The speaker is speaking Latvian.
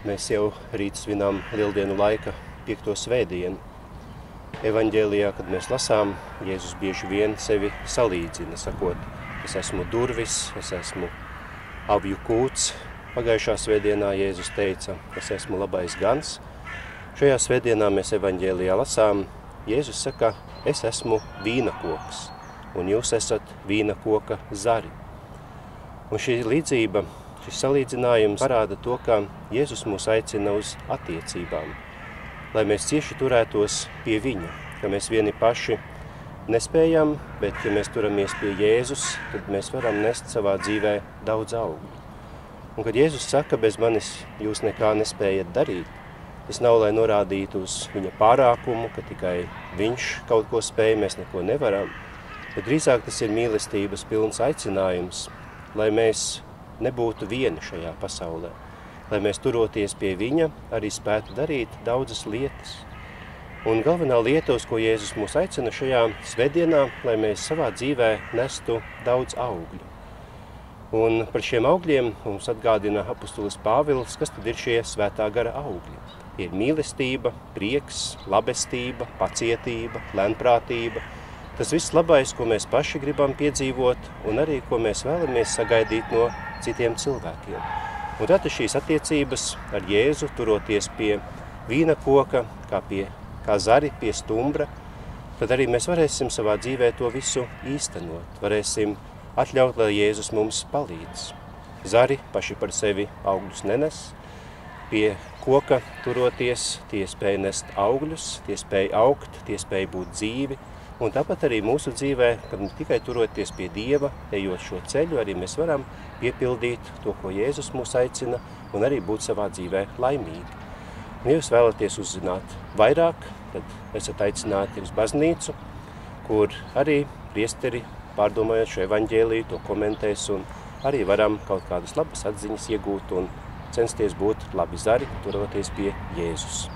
Mēs jau rīt svinām Lieldienu laika 5. svētdienu. Evaņģēlijā, kad mēs lasām, Jēzus bieži vien sevi salīdzina, sakot, es esmu durvis, es esmu avju kūts. Pagājušā svētdienā Jēzus teica, es esmu labais gans. Šajā svētdienā mēs evaņģēlijā lasām, Jēzus saka, es esmu vīna koks, un jūs esat vīna koka zari. Un šī līdzība, šis salīdzinājums parāda to, ka Jēzus mūs aicina uz attiecībām, lai mēs cieši turētos pie viņa, ka mēs vieni paši nespējam, bet ja mēs turamies pie Jēzus, tad mēs varam nest savā dzīvē daudz augļu. Un kad Jēzus saka, bez manis jūs nekā nespējat darīt, tas nav, lai norādītu uz viņa pārākumu, ka tikai viņš kaut ko spēj, mēs neko nevaram, bet drīzāk tas ir mīlestības pilns aicinājums, lai mēs nebūtu vieni šajā pasaulē, lai mēs turoties pie viņa arī spētu darīt daudzas lietas. Un galvenā lieta, uz ko Jēzus mūs aicina šajā svētdienā, lai mēs savā dzīvē nestu daudz augļu. Un par šiem augļiem mums atgādina apustulis Pāvils, kas tad ir šie svētā gara augļi. Ir mīlestība, prieks, labestība, pacietība, lēnprātība. Tas viss labais, ko mēs paši gribam piedzīvot un arī, ko mēs vēlamies sagaidīt no citiem cilvēkiem. Un tad šīs attiecības ar Jēzu, turoties pie vīna koka, kā zari pie stumbra, tad arī mēs varēsim savā dzīvē to visu īstenot. Varēsim atļaut, lai Jēzus mums palīdz. Zari paši par sevi augļus nenes, pie koka turoties, tie spēj nest augļus, tie spēj augt, tie spēj būt dzīvi. Un tāpat arī mūsu dzīvē, kad ne tikai turoties pie Dieva, ejot šo ceļu, arī mēs varam piepildīt to, ko Jēzus mūs aicina, un arī būt savā dzīvē laimīgi. Un, ja jūs vēlaties uzzināt vairāk, tad esat aicināti uz baznīcu, kur arī priesteri, pārdomājot šo evaņģēliju, to komentēs, un arī varam kaut kādas labas atziņas iegūt un censties būt labi zari, turoties pie Jēzus.